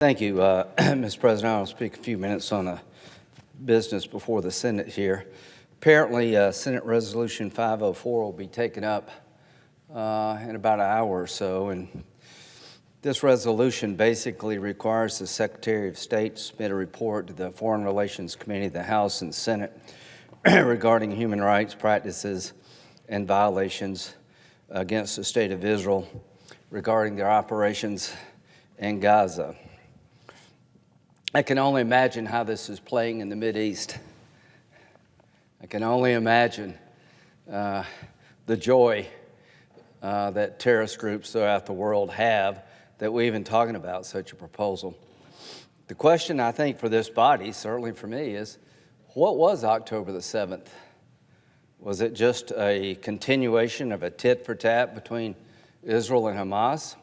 Thank you, Mr. President. I'll speak a few minutes on a business before the Senate here. Apparently, Senate Resolution 504 will be taken up in about an hour or so, and this resolution basically requires the Secretary of State to submit a report to the Foreign Relations Committee of the House and Senate regarding human rights practices and violations against the State of Israel regarding their operations in Gaza. I can only imagine how this is playing in the Mideast. I can only imagine the joy that terrorist groups throughout the world have that we're even talking about such a proposal. The question, I think, for this body, certainly for me, is what was October the 7th? Was it just a continuation of a tit-for-tat between Israel and Hamas?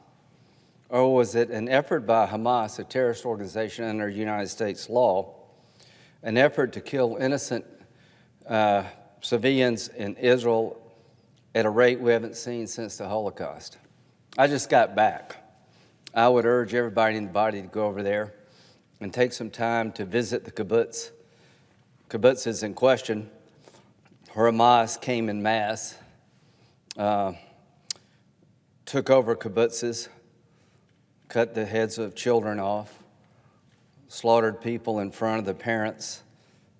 Or was it an effort by Hamas, a terrorist organization under United States law, an effort to kill innocent civilians in Israel at a rate we haven't seen since the Holocaust? I just got back. I would urge everybody in the body to go over there and take some time to visit the kibbutz. Kibbutzes in question, where Hamas came en masse, took over kibbutzes, cut the heads of children off, slaughtered people in front of the parents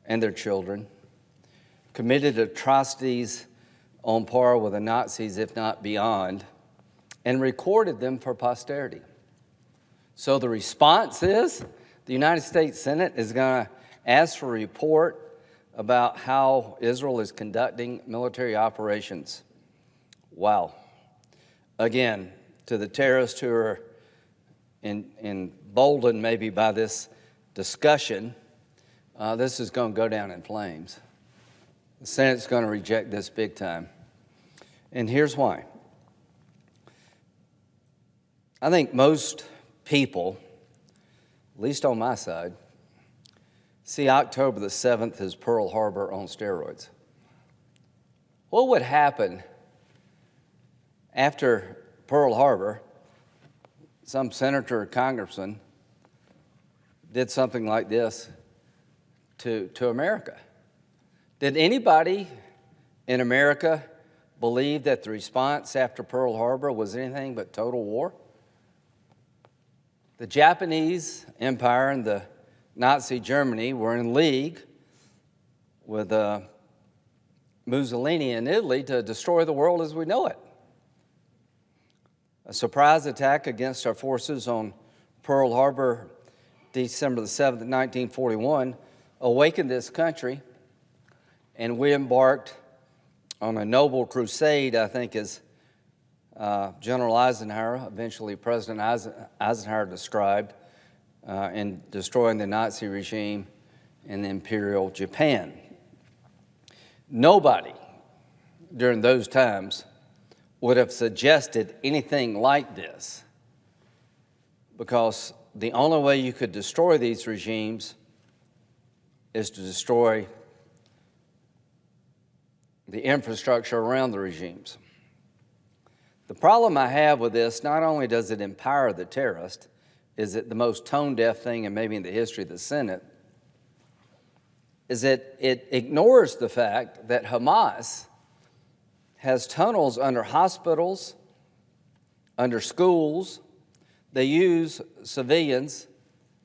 and their children, committed atrocities on par with the Nazis, if not beyond, and recorded them for posterity. So the response is the United States Senate is going to ask for a report about how Israel is conducting military operations. Wow. Again, to the terrorists who are emboldened maybe by this discussion, this is going to go down in flames. The Senate's going to reject this big time. And here's why. I think most people, at least on my side, see October the 7th as Pearl Harbor on steroids. What would happen after Pearl Harbor? Some senator or congressman did something like this to America. Did anybody in America believe that the response after Pearl Harbor was anything but total war? The Japanese Empire and the Nazi Germany were in league with Mussolini in Italy to destroy the world as we know it. A surprise attack against our forces on Pearl Harbor, December the 7th, 1941, awakened this country, and we embarked on a noble crusade, I think, as General Eisenhower, eventually President Eisenhower, described in destroying the Nazi regime in Imperial Japan. Nobody during those times would have suggested anything like this, because the only way you could destroy these regimes is to destroy the infrastructure around the regimes. The problem I have with this, not only does it empower the terrorist, is it the most tone-deaf thing and maybe in the history of the Senate, is that it ignores the fact that Hamas has tunnels under hospitals, under schools. They use civilians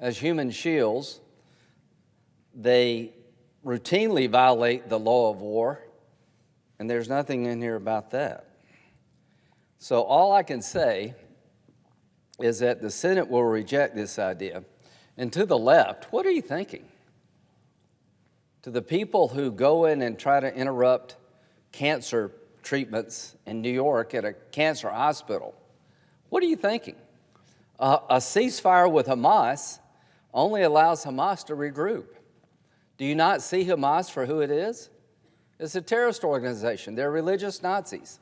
as human shields. They routinely violate the law of war, and there's nothing in here about that. So all I can say is that the Senate will reject this idea. And to the left, what are you thinking? To the people who go in and try to interrupt cancer treatments in New York at a cancer hospital, what are you thinking? A ceasefire with Hamas only allows Hamas to regroup. Do you not see Hamas for who it is? It's a terrorist organization. They're religious Nazis.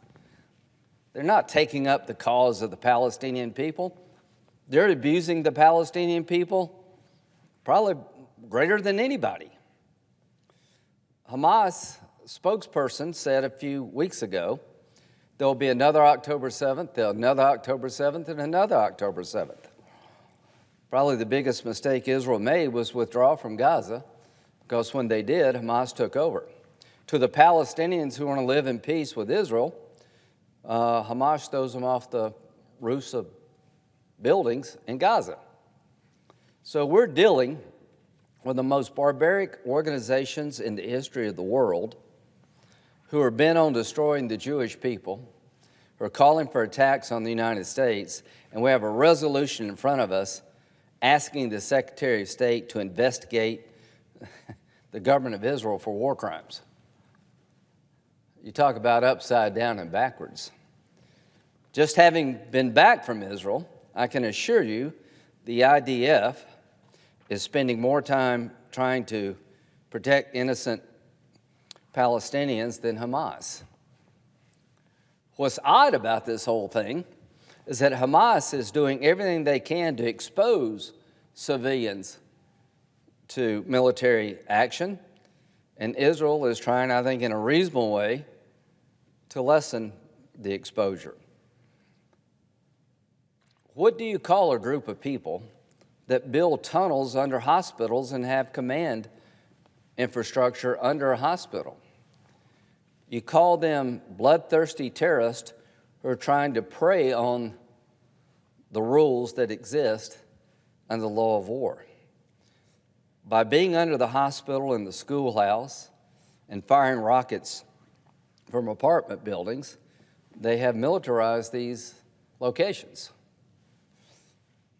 They're not taking up the cause of the Palestinian people. They're abusing the Palestinian people probably greater than anybody. Hamas spokesperson said a few weeks ago, there'll be another October 7th, another October 7th, and another October 7th. Probably the biggest mistake Israel made was withdraw from Gaza, because when they did, Hamas took over. To the Palestinians who want to live in peace with Israel, Hamas throws them off the roofs of buildings in Gaza. So we're dealing with the most barbaric organizations in the history of the world who are bent on destroying the Jewish people, who are calling for attacks on the United States, and we have a resolution in front of us asking the Secretary of State to investigate the government of Israel for war crimes. You talk about upside down and backwards. Just having been back from Israel, I can assure you the IDF is spending more time trying to protect innocent Palestinians than Hamas. What's odd about this whole thing is that Hamas is doing everything they can to expose civilians to military action, and Israel is trying, I think, in a reasonable way to lessen the exposure. What do you call a group of people that build tunnels under hospitals and have command infrastructure under a hospital? You call them bloodthirsty terrorists who are trying to prey on the rules that exist under the law of war. By being under the hospital and the schoolhouse and firing rockets from apartment buildings, they have militarized these locations.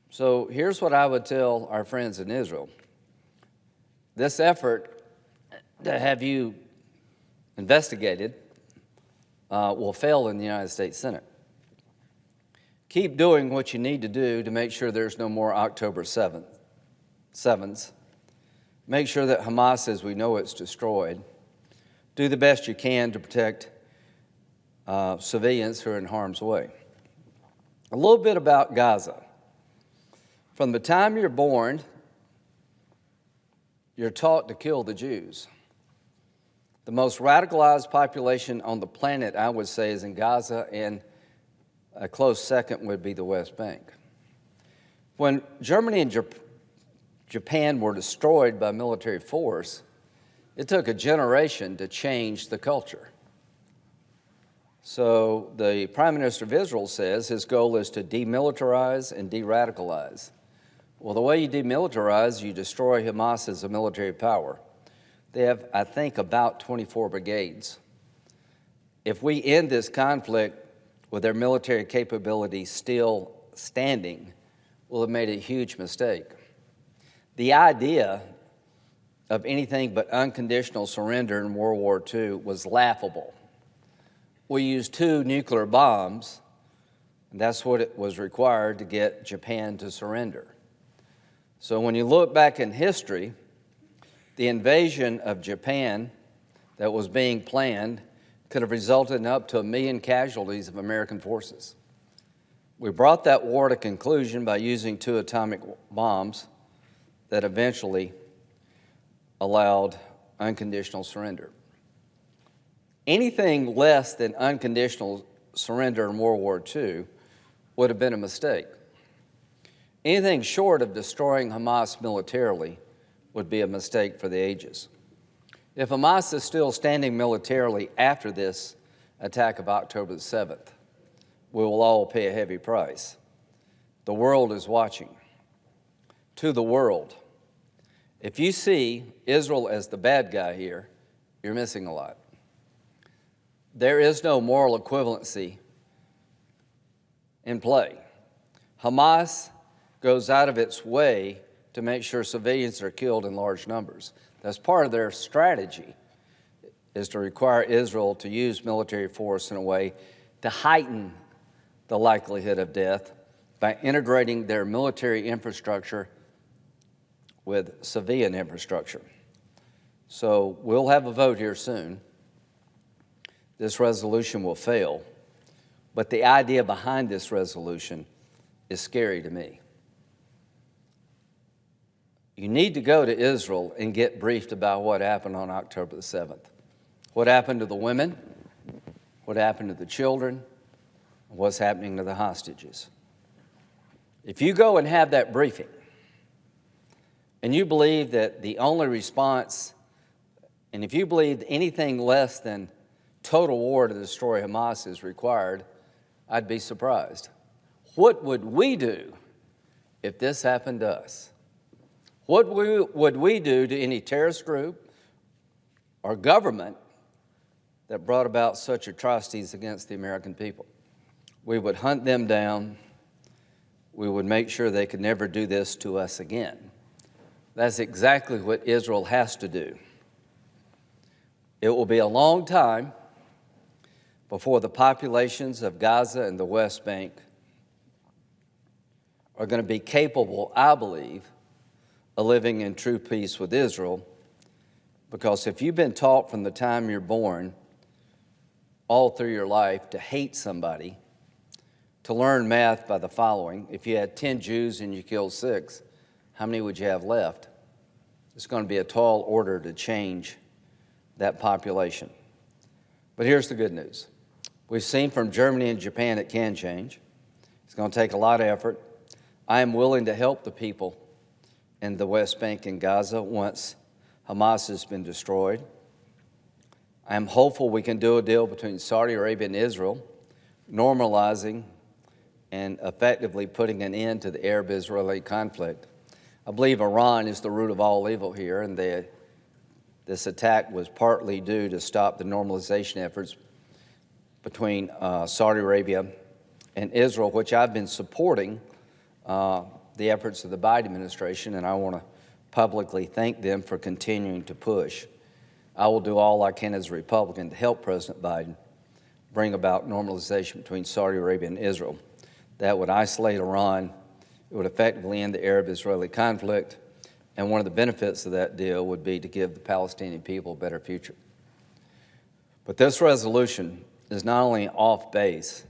So here's what I would tell our friends in Israel. This effort to have you investigated will fail in the United States Senate. Keep doing what you need to do to make sure there's no more October 7s. Make sure that Hamas, as we know, it's destroyed. Do the best you can to protect civilians who are in harm's way. A little bit about Gaza. From the time you're born, you're taught to kill the Jews. The most radicalized population on the planet, I would say, is in Gaza, and a close second would be the West Bank. When Germany and Japan were destroyed by military force, it took a generation to change the culture. So the Prime Minister of Israel says his goal is to demilitarize and de-radicalize. Well, the way you demilitarize, you destroy Hamas as a military power. They have, I think, about 24 brigades. If we end this conflict with their military capabilities still standing, we'll have made a huge mistake. The idea of anything but unconditional surrender in World War II was laughable. We used 2 nuclear bombs, and that's what it was required to get Japan to surrender. So when you look back in history, the invasion of Japan that was being planned could have resulted in up to 1 million casualties of American forces. We brought that war to conclusion by using 2 atomic bombs that eventually allowed unconditional surrender. Anything less than unconditional surrender in World War II would have been a mistake. Anything short of destroying Hamas militarily would be a mistake for the ages. If Hamas is still standing militarily after this attack of October the 7th, we will all pay a heavy price. The world is watching. To the world, if you see Israel as the bad guy here, you're missing a lot. There is no moral equivalency in play. Hamas goes out of its way to make sure civilians are killed in large numbers. That's part of their strategy, is to require Israel to use military force in a way to heighten the likelihood of death by integrating their military infrastructure with civilian infrastructure. So we'll have a vote here soon. This resolution will fail, but the idea behind this resolution is scary to me. You need to go to Israel and get briefed about what happened on October the 7th. What happened to the women, what happened to the children, what's happening to the hostages. If you go and have that briefing, and you believe that the only response, and if you believe anything less than total war to destroy Hamas is required, I'd be surprised. What would we do if this happened to us? What would we do to any terrorist group or government that brought about such atrocities against the American people? We would hunt them down. We would make sure they could never do this to us again. That's exactly what Israel has to do. It will be a long time before the populations of Gaza and the West Bank are going to be capable, I believe, of living in true peace with Israel, because if you've been taught from the time you're born all through your life to hate somebody, to learn math by the following: if you had 10 Jews and you killed 6, how many would you have left? It's going to be a tall order to change that population. But here's the good news. We've seen from Germany and Japan it can change. It's going to take a lot of effort. I am willing to help the people in the West Bank and Gaza once Hamas has been destroyed. I am hopeful we can do a deal between Saudi Arabia and Israel, normalizing and effectively putting an end to the Arab-Israeli conflict. I believe Iran is the root of all evil here, and this attack was partly due to stop the normalization efforts between Saudi Arabia and Israel, which I've been supporting the efforts of the Biden administration, and I want to publicly thank them for continuing to push. I will do all I can as a Republican to help President Biden bring about normalization between Saudi Arabia and Israel. That would isolate Iran. It would effectively end the Arab-Israeli conflict, and one of the benefits of that deal would be to give the Palestinian people a better future. But this resolution is not only off base,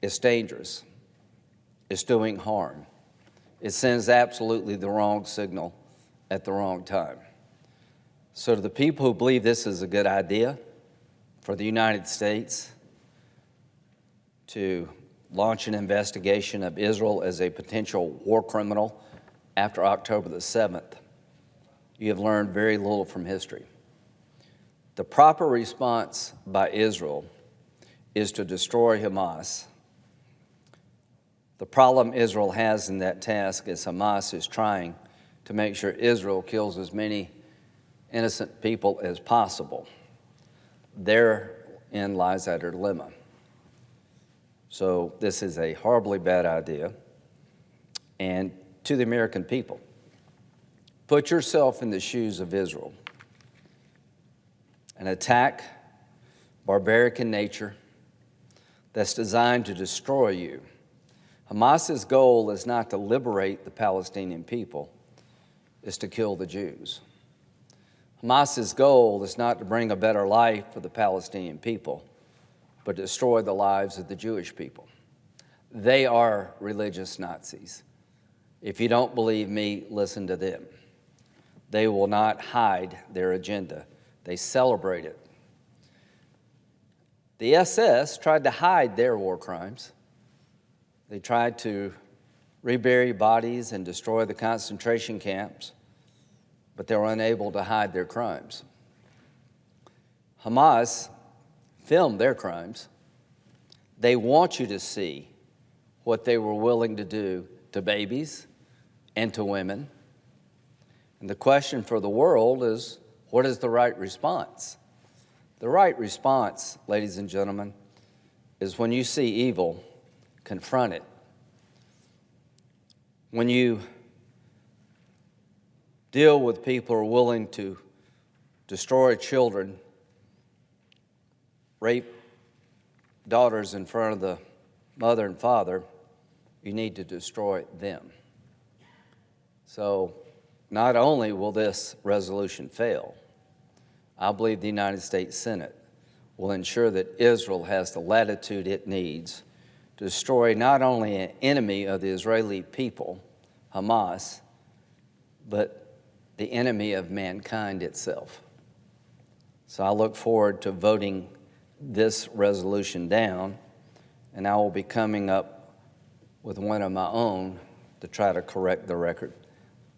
it's dangerous. It's doing harm. It sends absolutely the wrong signal at the wrong time. So to the people who believe this is a good idea for the United States to launch an investigation of Israel as a potential war criminal after October the 7th, you have learned very little from history. The proper response by Israel is to destroy Hamas. The problem Israel has in that task is Hamas is trying to make sure Israel kills as many innocent people as possible. Therein lies our dilemma. So this is a horribly bad idea. And to the American people, put yourself in the shoes of Israel. An attack, barbaric in nature, that's designed to destroy you. Hamas's goal is not to liberate the Palestinian people, it's to kill the Jews. Hamas's goal is not to bring a better life for the Palestinian people, but destroy the lives of the Jewish people. They are religious Nazis. If you don't believe me, listen to them. They will not hide their agenda. They celebrate it. The SS tried to hide their war crimes. They tried to rebury bodies and destroy the concentration camps, but they were unable to hide their crimes. Hamas filmed their crimes. They want you to see what they were willing to do to babies and to women. And the question for the world is, what is the right response? The right response, ladies and gentlemen, is when you see evil, confront it. When you deal with people who are willing to destroy children, rape daughters in front of the mother and father, you need to destroy them. So not only will this resolution fail, I believe the United States Senate will ensure that Israel has the latitude it needs to destroy not only an enemy of the Israeli people, Hamas, but the enemy of mankind itself. So I look forward to voting this resolution down, and I will be coming up with one of my own to try to correct the record.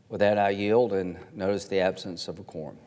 With that, I yield and notice the absence of a quorum.